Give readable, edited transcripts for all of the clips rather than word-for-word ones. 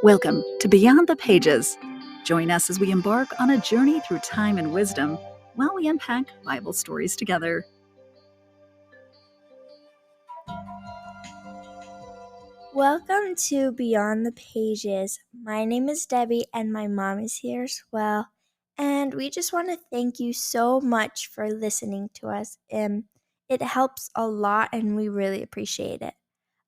Welcome to Beyond the Pages. Join us as we embark on a journey through time and wisdom while we unpack Bible stories together. Welcome to Beyond the Pages. My name is Debbie and my mom is here as well. And we just want to thank you so much for listening to us. It helps a lot and we really appreciate it.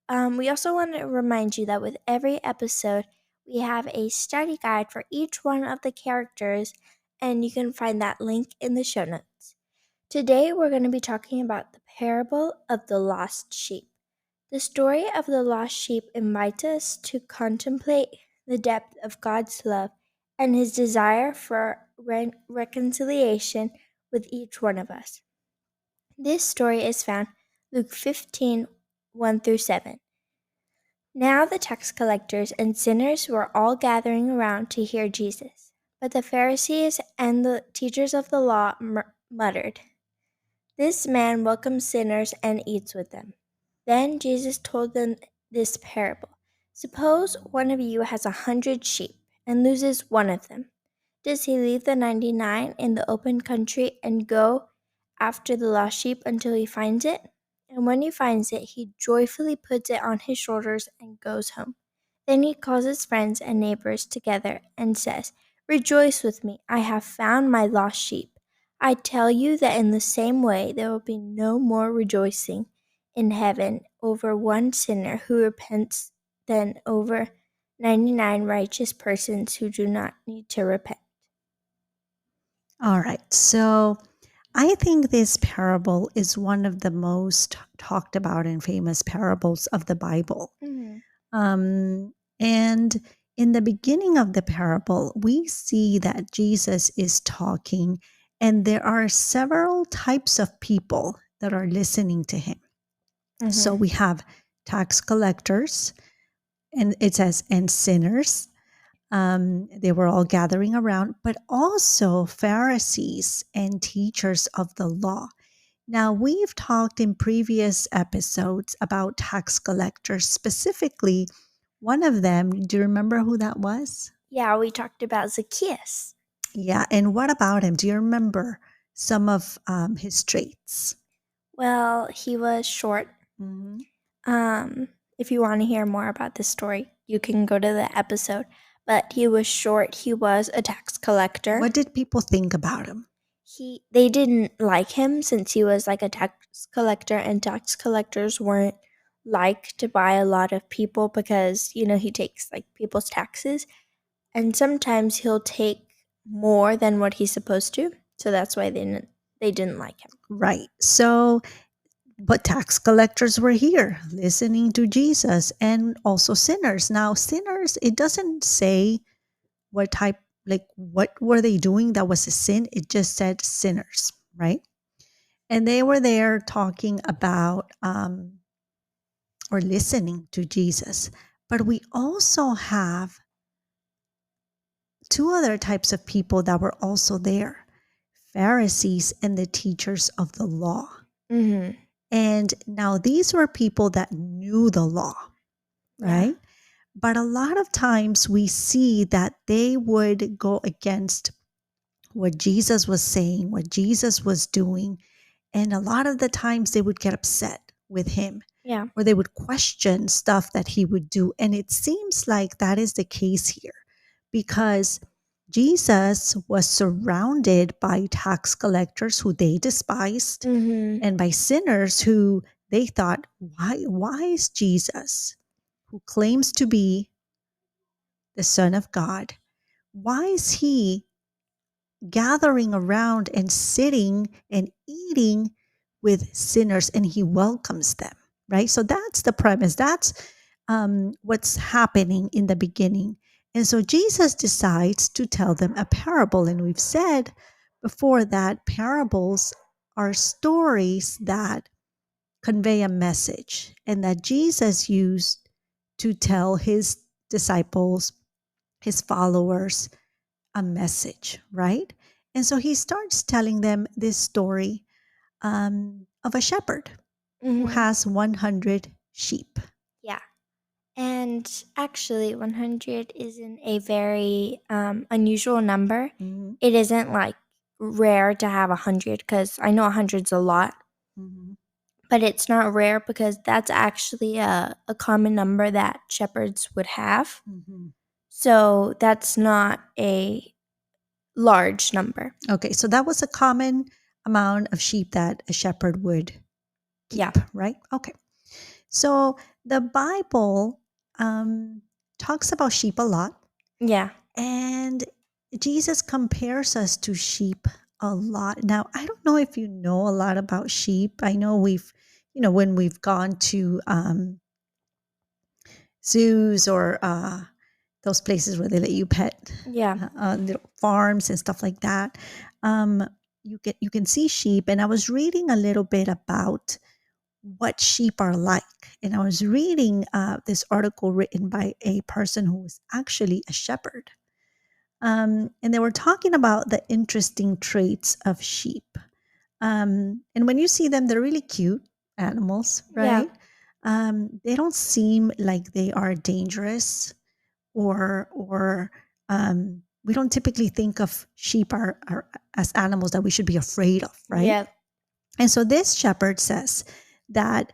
We also want to remind you that with every episode, we have a study guide for each one of the characters, and you can find that link in the show notes. Today, we're going to be talking about the parable of the lost sheep. The story of the lost sheep invites us to contemplate the depth of God's love and his desire for reconciliation with each one of us. This story is found Luke 15, 1 through 7. Now the tax collectors and sinners were all gathering around to hear Jesus. But the Pharisees and the teachers of the law muttered, "This man welcomes sinners and eats with them." Then Jesus told them this parable. Suppose one of you has 100 sheep and loses one of them. Does he leave the 99 in the open country and go after the lost sheep until he finds it? And when he finds it, he joyfully puts it on his shoulders and goes home. Then he calls his friends and neighbors together and says, "Rejoice with me, I have found my lost sheep." I tell you that in the same way there will be no more rejoicing in heaven over one sinner who repents than over 99 righteous persons who do not need to repent. All right. So I think this parable is one of the most talked about and famous parables of the Bible. And in the beginning of the parable, we see that Jesus is talking, and there are several types of people that are listening to him. So we have tax collectors, and it says, and sinners. They were all gathering around, but also Pharisees and teachers of the law. Now, we've talked in previous episodes about tax collectors, specifically one of them. Do you remember who that was? Yeah, we talked about Zacchaeus. Yeah. And what about him? Do you remember some of his traits? Well, he was short. If you want to hear more about this story, you can go to the episode. But he was short. He was a tax collector. What did people think about him? They didn't like him since he was like a tax collector, and tax collectors weren't liked by a lot of people because, he takes like people's taxes, and sometimes he'll take more than what he's supposed to. So that's why they didn't like him. Right. So, but tax collectors were here listening to Jesus, and also sinners. Now, sinners, it doesn't say what type, like what were they doing that was a sin. It just said sinners, right? And they were there talking about or listening to Jesus. But we also have two other types of people that were also there: Pharisees and the teachers of the law. And now these were people that knew the law, right? Yeah. But a lot of times we see that they would go against what Jesus was saying, what Jesus was doing. And a lot of the times they would get upset with him. Yeah. Or they would question stuff that he would do. And it seems like that is the case here, because Jesus was surrounded by tax collectors who they despised, and by sinners who they thought, why is Jesus, who claims to be the Son of God, why is he gathering around and sitting and eating with sinners, and he welcomes them, right? So that's the premise. That's what's happening in the beginning. And so Jesus decides to tell them a parable. And we've said before that parables are stories that convey a message, and that Jesus used to tell his disciples, his followers, a message, right? And so he starts telling them this story of a shepherd who has 100 sheep. Yeah. And actually, 100 isn't a very unusual number. Mhm, It isn't like rare to have 100 because I know 100's a lot, mhm, but it's not rare because that's actually a common number that shepherds would have. mhm. So that's not a large number. Okay, so that was a common amount of sheep that a shepherd would Yeah. keep, right? Okay. So the Bible talks about sheep a lot, Yeah. and Jesus compares us to sheep a lot. Now, I don't know if you know a lot about sheep. I know when we've gone to zoos or those places where they let you pet Yeah. little farms and stuff like that. Um, you can see sheep, and I was reading a little bit about what sheep are like, and I was reading this article written by a person who was actually a shepherd, and they were talking about the interesting traits of sheep. And when you see them, they're really cute animals, Yeah. right? They don't seem like they are dangerous or we don't typically think of sheep are as animals that we should be afraid of, right? Yeah. And so this shepherd says that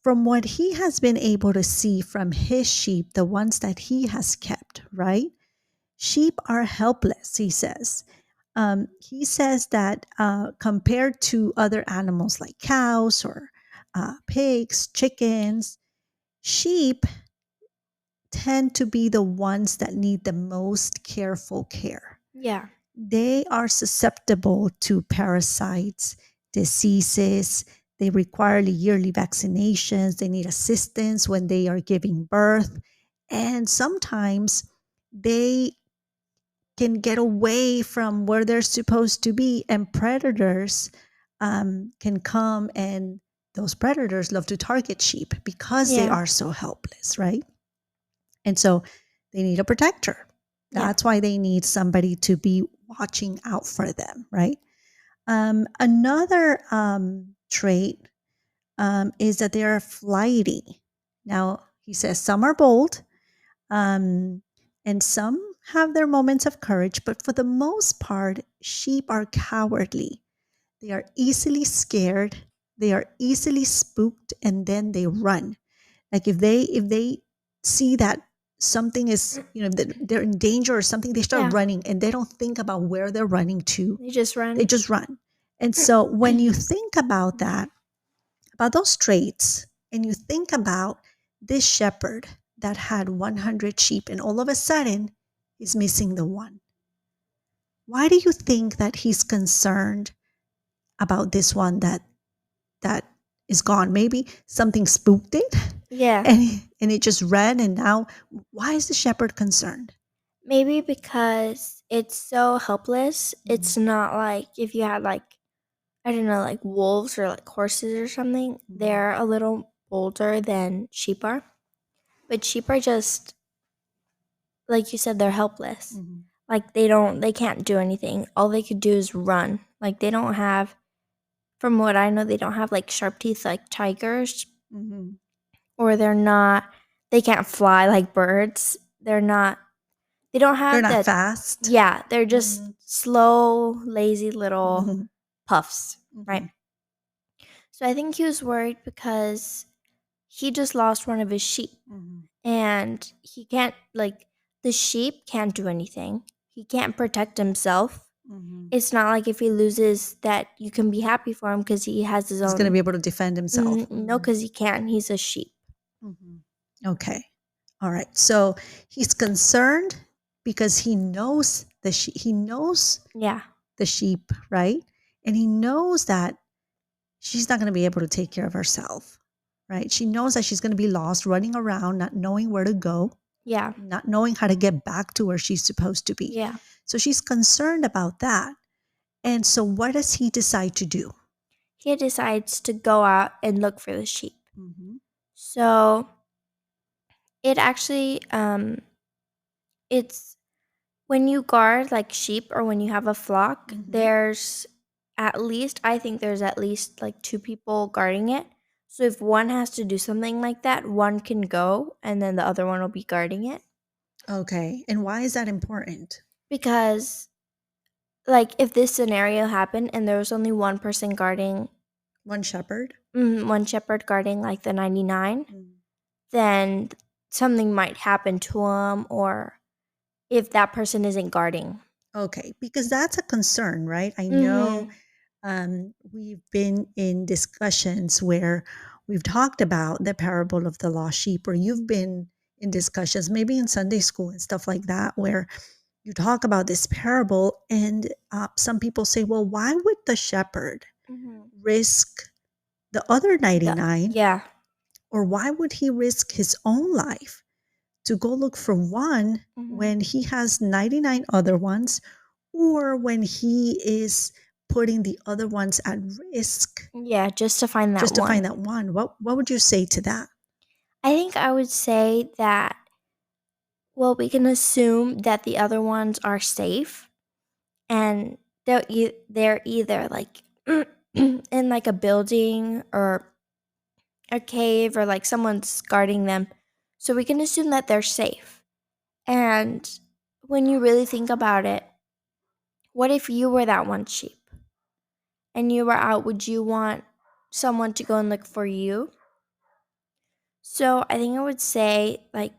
from what he has been able to see from his sheep, the ones that he has kept, right? Sheep are helpless, he says. He says that compared to other animals like cows or pigs, chickens, sheep tend to be the ones that need the most careful care. Yeah. They are susceptible to parasites, diseases. They require yearly vaccinations. They need assistance when they are giving birth. And sometimes they can get away from where they're supposed to be, and predators can come, and those predators love to target sheep because they Yeah. are so helpless, right? And so they need a protector. Yeah. That's why they need somebody to be watching out for them, right? Another trait is that they are flighty. Now, he says some are bold, um, and some have their moments of courage, but for the most part, sheep are cowardly. They are easily scared, they are easily spooked, and then they run. Like if they see that something is, that they're in danger or something, they start Yeah. running and they don't think about where they're running to. They just run. They just run. And so when you think about that, about those traits, and you think about this shepherd that had 100 sheep and all of a sudden he's missing the one, why do you think that he's concerned about this one that is gone? Maybe something spooked it Yeah. and it just ran, and now why is the shepherd concerned? Maybe because it's so helpless. It's not like if you had like, I don't know, like wolves or like horses or something. They're a little bolder than sheep are. But sheep are just, like you said, they're helpless. Mm-hmm. Like they can't do anything. All they could do is run. Like they don't have, from what I know, they don't have like sharp teeth like tigers, Mm-hmm. or they can't fly like birds. They don't They're have not that. fast. Yeah, they're just Mhm. slow, lazy little Mhm. puffs, right? Mhm. So I think he was worried because he just lost one of his sheep, Mhm. and he can't, like, the sheep can't do anything. He can't protect himself. Mhm. It's not like if he loses that you can be happy for him because he has his He's going to own. be able to defend himself. No, because he can't. He's a sheep. Mhm. Okay. All right. So he's concerned because he knows Yeah. the sheep, right? And he knows that she's not going to be able to take care of herself, right? She knows that she's going to be lost, running around, not knowing where to go, Yeah. not knowing how to get back to where she's supposed to be. Yeah. So she's concerned about that. And so what does he decide to do? He decides to go out and look for the sheep. Mhm. So it actually, it's when you guard like sheep or when you have a flock, Mhm. there's at least, I think there's at least like two people guarding it. So if one has to do something like that, one can go and then the other one will be guarding it. Okay. And why is that important? Because, like, if this scenario happened and there was only one person guarding, One shepherd? one shepherd guarding like the 99, then something might happen to him, or if that person isn't guarding. Okay, because that's a concern, right? I know Mm-hmm. we've been in discussions where we've talked about the parable of the lost sheep, or you've been in discussions, maybe in Sunday school and stuff like that, where you talk about this parable, and some people say, well, why would the shepherd Mm-hmm. risk the other 99, Yeah. or why would he risk his own life to go look for one Mm-hmm. when he has 99 other ones, or when he is putting the other ones at risk Yeah, just to find that just to one. find that one? What would you say to that? I think I would say that, well, we can assume that the other ones are safe, and they're either like in like a building or a cave, or like someone's guarding them. So we can assume that they're safe. And when you really think about it, what if you were that one sheep and you were out? Would you want someone to go and look for you? So I think I would say, like,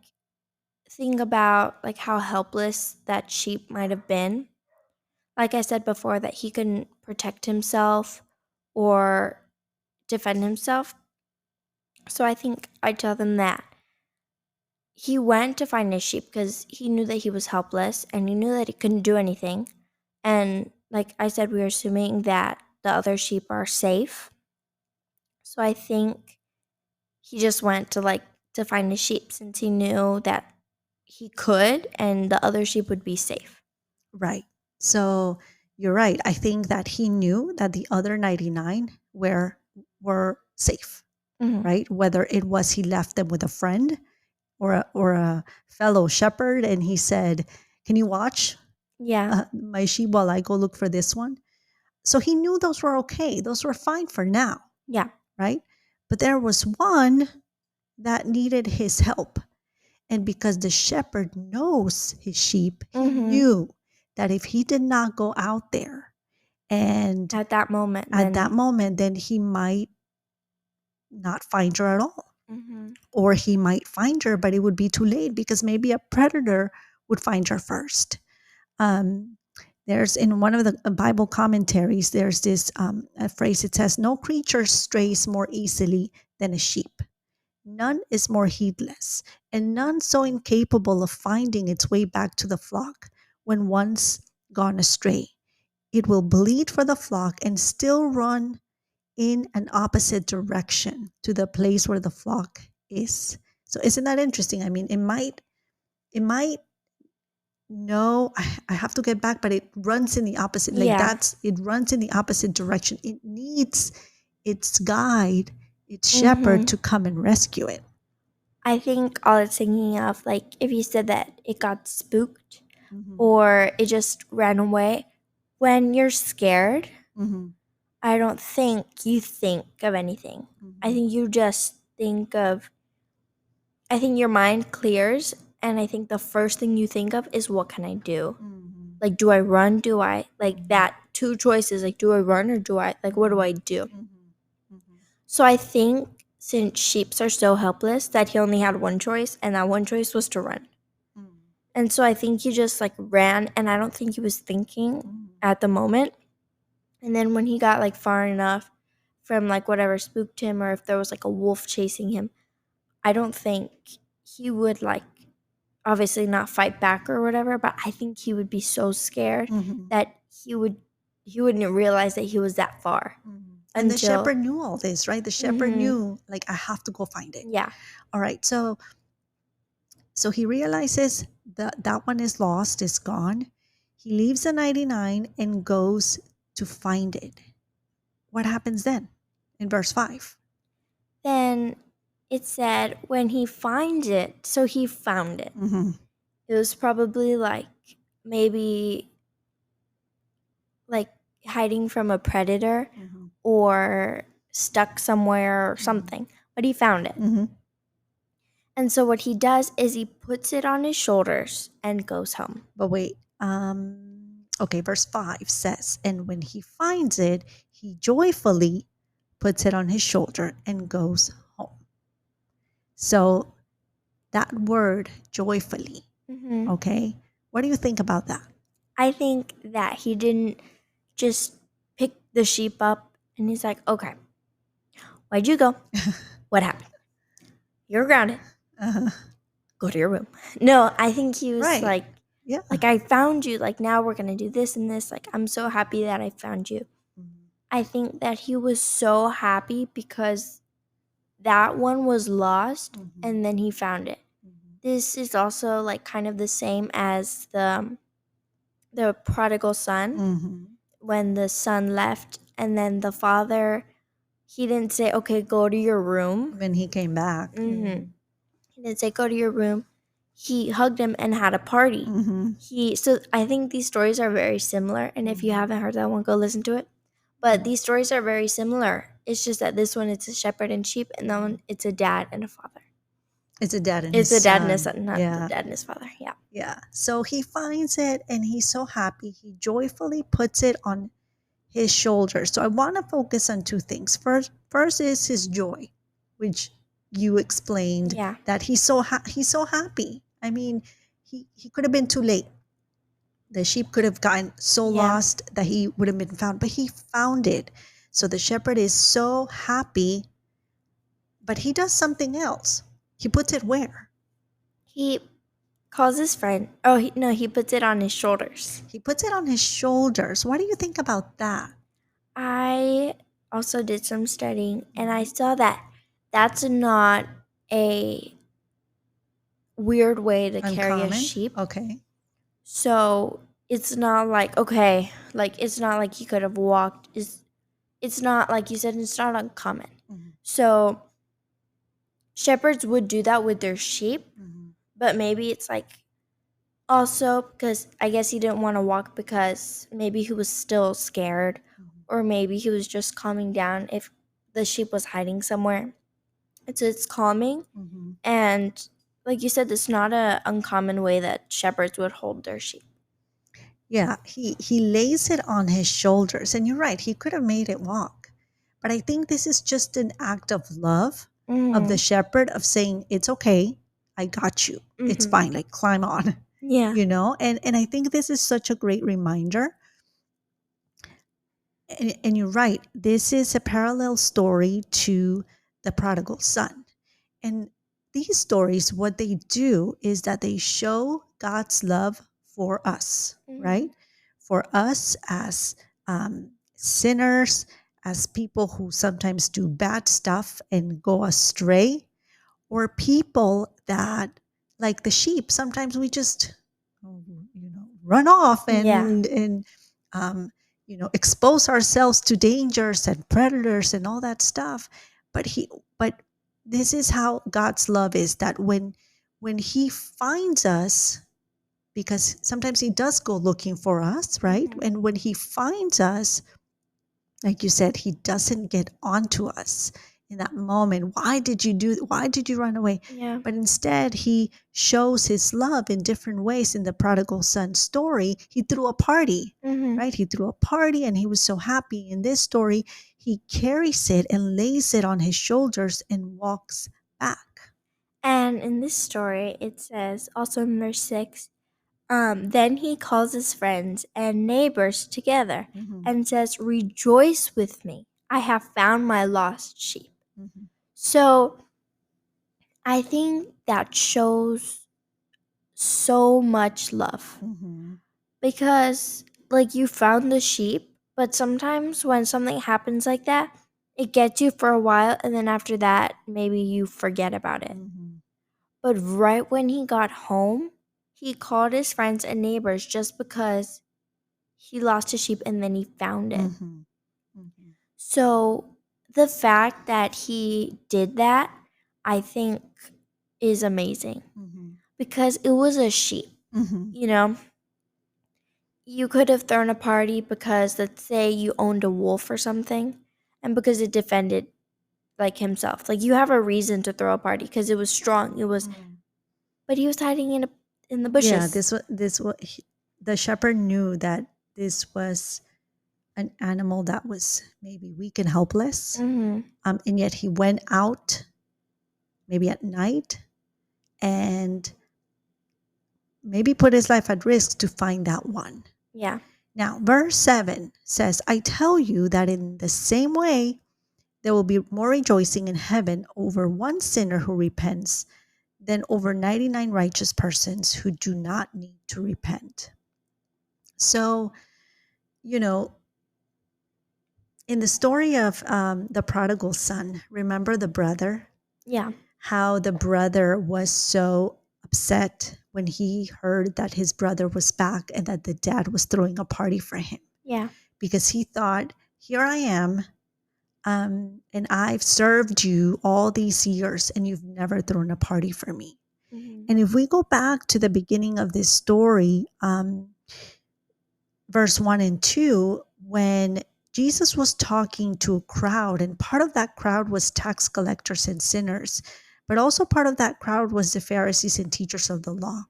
think about like how helpless that sheep might have been. Like I said before, that he couldn't protect himself or defend himself. So I think I tell them that he went to find his sheep because he knew that he was helpless and he knew that he couldn't do anything. And like I said, we are assuming that the other sheep are safe. So I think he just went to find his sheep since he knew that he could and the other sheep would be safe. Right. So you're right. I think that he knew that the other 99 were safe, Mm-hmm. right? Whether it was he left them with a friend or a fellow shepherd, and he said, "Can you watch Yeah. my sheep while I go look for this one?" So he knew those were okay. Those were fine for now, Yeah. right? But there was one that needed his help. And because the shepherd knows his sheep, he Mm-hmm. knew that if he did not go out there and At that moment, at that then. moment, then he might not find her at all. Mm-hmm. Or he might find her, but it would be too late because maybe a predator would find her first. Um, there's in one of the Bible commentaries, there's this a phrase. It says, "No creature strays more easily than a sheep. None is more heedless, and none so incapable of finding its way back to the flock when once gone astray. It will bleed for the flock and still run in an opposite direction to the place where the flock is." So isn't that interesting? I mean, it might no, I have to get back, but it runs in the opposite. Like Yeah. it runs in the opposite direction. It needs its guide, its shepherd Mm-hmm. to come and rescue it. I think all it's thinking of, like, if you said that it got spooked Mhm. or it just ran away, when you're scared, Mhm. I don't think you think of anything. I Mhm. think you just I think your mind clears, and I think the first thing you think of is, what can I do? Mhm. Like, do I run? Do I, like, Mhm. that two choices, like, do I run or do I, like, what do I do? Mhm. Mhm. So I think since sheeps are so helpless that he only had one choice, and that one choice was to run. Mhm. And so I think he just like ran, and I don't think he was thinking Mhm. at the moment. And then when he got like far enough from like whatever spooked him, or if there was like a wolf chasing him, I don't think he would, like, obviously not fight back or whatever, but I think he would be so scared Mhm. that he wouldn't realize that he was that far Mhm. And the until. shepherd knew all this, right? The shepherd Mhm. knew, like, I have to go find it. Yeah. All right. So he realizes that that one is lost, is gone. He leaves the 99 and goes to find it. What happens then in verse 5? Then it said when he finds it, so he found it. Mm-hmm. It was probably like maybe like hiding from a predator Mm-hmm. or stuck somewhere or something, but he found it. Mm-hmm. And so what he does is he puts it on his shoulders and goes home. But wait, okay, verse 5 says, and when he finds it, he joyfully puts it on his shoulder and goes home. So that word joyfully, Mm-hmm. okay, what do you think about that? I think that he didn't just pick the sheep up and he's like, okay, where'd you go? What happened? You're grounded. Uh-huh. Go to your room. No, I think he was Right. like, Yeah. I found you. Like, now we're going to do this and this. Like, I'm so happy that I found you. Mhm. I think that he was so happy because that one was lost Mhm. and then he found it. Mhm. This is also like kind of the same as the prodigal son, Mhm. when the son left and then the father, he didn't say, okay, go to your room. When he came back. Mm-hmm. He didn't say, go to your room. He hugged him and had a party. Mhm. So I think these stories are very similar. And if you Mhm. haven't heard that one, go listen to it. But Mhm. these stories are very similar. It's just that this one, it's a shepherd and sheep, and that one, it's a dad and a father. It's a dad and It's his a dad and a son. son, not the Yeah. dad and his father. Yeah. Yeah. So he finds it and he's so happy. He joyfully puts it on his shoulders. So I want to focus on two things. First is his joy, which you explained Yeah. that he's so happy. I mean, he could have been too late. The sheep could have gotten so Yeah. lost that he would have been found, but he found it. So the shepherd is so happy, but he does something else. He puts it where? He calls his friend. Oh, no, he puts it on his shoulders. He puts it on his shoulders. What do you think about that? I also did some studying and I saw that that's not a weird way to carry a Uncommon. sheep. Okay. So it's not like, okay, like it's not like he could have walked. It's not like you said, it's not uncommon. Mhm. So shepherds would do that with their sheep, Mhm. but maybe it's like also because I guess he didn't want to walk because maybe he was still scared, Mhm. or maybe he was just calming down if the sheep was hiding somewhere. It's calming, Mhm. and like you said, it's not a uncommon way that shepherds would hold their sheep. Yeah, he lays it on his shoulders, and you're right. He could have made it walk, but I think this is just an act of love of the Mm-hmm. shepherd of saying, "It's okay, I got you. It's Mm-hmm. fine. Like climb on." Yeah. And I think this is such a great reminder. And you're right. This is a parallel story to the prodigal son. And these stories, what they do is that they show God's love for us, Mm-hmm. right? For us as sinners, as people who sometimes do bad stuff and go astray, or people that, like the sheep, sometimes we just, run off Yeah. and expose ourselves to dangers and predators and all that stuff. But this is how God's love is, that when he finds us, because sometimes he does go looking for us, right? Mm-hmm. And when he finds us, like you said, he doesn't get onto us in that moment. Why did you run away? Yeah. But instead, he shows his love in different ways. In the prodigal son story, he threw a party, Mm-hmm. right? He threw a party and he was so happy. In this story, he carries it and lays it on his shoulders and walks back. And in this story, it says also in verse 6, then he calls his friends and neighbors together Mhm. and says, rejoice with me. I have found my lost sheep. Mhm. So I think that shows so much love Mhm. because, like, you found the sheep, but sometimes when something happens like that, it gets you for a while, and then after that, maybe you forget about it. Mhm. But right when he got home, he called his friends and neighbors just because he lost his sheep and then he found it. Mhm. Mhm. So the fact that he did that, I think, is amazing Mhm. because it was a sheep. Mhm. You know, you could have thrown a party because, let's say, you owned a wolf or something, and because it defended like himself. Like you have a reason to throw a party because it was strong. It was, but he was hiding in the Yeah, bushes. the shepherd knew that this was an animal that was maybe weak and helpless. And yet he went out maybe at night and maybe put his life at risk to find that one. Yeah. Now, verse 7 says, I tell you that in the same way, there will be more rejoicing in heaven over one sinner who repents than over 99 righteous persons who do not need to repent. So, you know, in the story of the prodigal son, remember the brother? Yeah. How the brother was so upset when he heard that his brother was back and that the dad was throwing a party for him. Yeah. Because he thought, here I am, and I've served you all these years, and you've never thrown a party for me. And if we go back to the beginning of this story, verse 1 and 2, when Jesus was talking to a crowd, and part of that crowd was tax collectors and sinners, but also part of that crowd was the Pharisees and teachers of the law.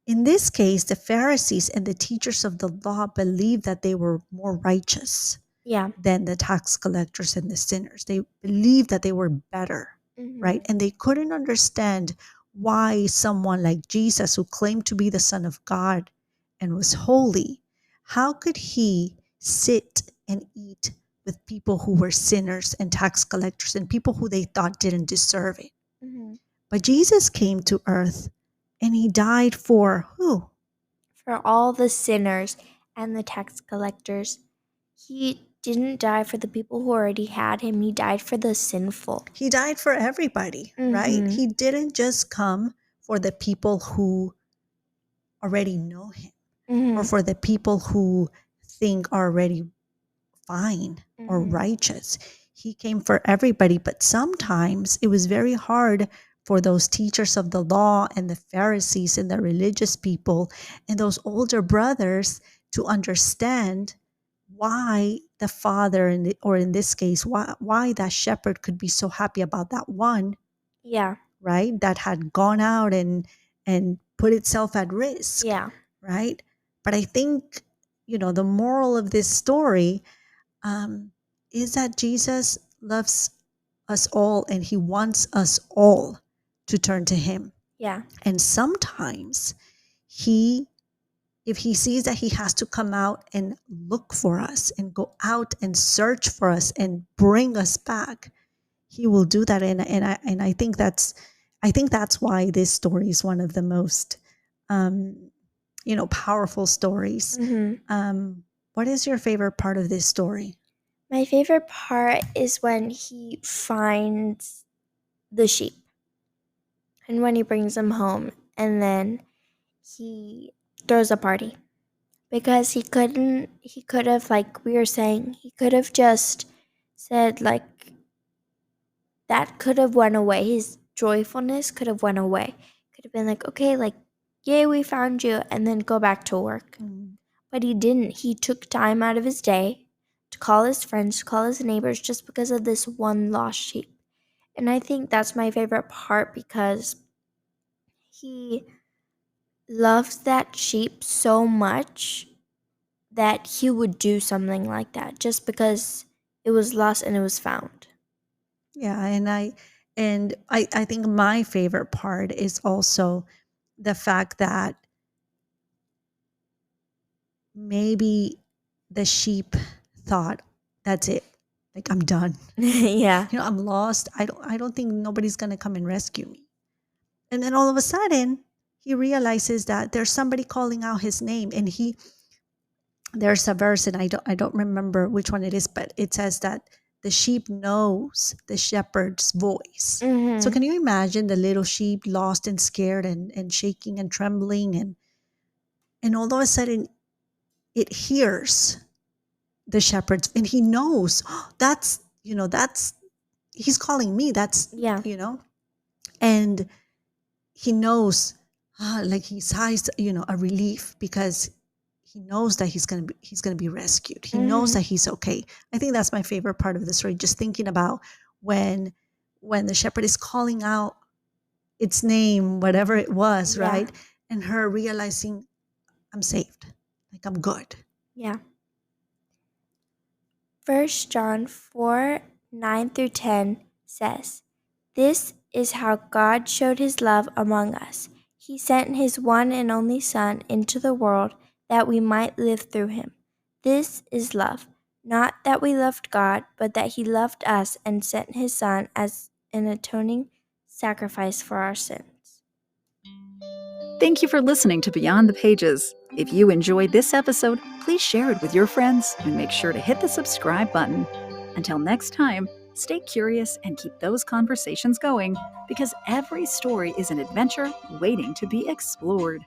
In this case, the Pharisees and the teachers of the law believed that they were more righteous Yeah. than the tax collectors and the sinners. They believed that they were better, right? And they couldn't understand why someone like Jesus, who claimed to be the Son of God and was holy, how could he sit and eat with people who were sinners and tax collectors and people who they thought didn't deserve it? But Jesus came to earth and he died for who? For all the sinners and the tax collectors. He didn't die for the people who already had him. He died for the sinful. He died for everybody, right? He didn't just come for the people who already know him or for the people who think are already fine or righteous. He came for everybody, but sometimes it was very hard for those teachers of the law and the Pharisees and the religious people and those older brothers to understand why the father, or in this case, why that shepherd could be so happy about that one, Yeah. right, that had gone out and put itself at risk, Yeah. right? But I think, the moral of this story is that Jesus loves us all and he wants us all to turn to him. Yeah. And sometimes if he sees that he has to come out and look for us and go out and search for us and bring us back, he will do that. And I think that's why this story is one of the most powerful stories. What is your favorite part of this story? My favorite part is when he finds the sheep and when he brings them home and then he throws a party. Because he could have, like we were saying, he could have just said, like, that could have went away. His joyfulness could have went away. Could have been like, okay, like, yay, we found you, and then go back to work. But he didn't. He took time out of his day to call his friends, to call his neighbors, just because of this one lost sheep. And I think that's my favorite part because he loves that sheep so much that he would do something like that just because it was lost and it was found. Yeah, and I think my favorite part is also the fact that maybe the sheep thought, that's it. Like, I'm done. Yeah. I'm lost. I don't think nobody's going to come and rescue me. And then all of a sudden, he realizes that there's somebody calling out his name, and there's a verse, and I don't remember which one it is, but it says that the sheep knows the shepherd's voice. So can you imagine the little sheep lost and scared and shaking and trembling, and all of a sudden it hears the shepherd's, and he knows, that's he's calling me. That's Yeah. and he knows, like he sighs, a relief, because he knows that he's going to be rescued. He knows that he's okay. I think that's my favorite part of the story, just thinking about when the shepherd is calling out its name, whatever it was, Yeah. right? And her realizing, I'm saved, like I'm good. Yeah. 1 John 4:9-10 says, "This is how God showed his love among us. He sent his one and only Son into the world that we might live through him. This is love, not that we loved God, but that he loved us and sent his Son as an atoning sacrifice for our sins." Thank you for listening to Beyond the Pages. If you enjoyed this episode, please share it with your friends and make sure to hit the subscribe button. Until next time, stay curious and keep those conversations going because every story is an adventure waiting to be explored.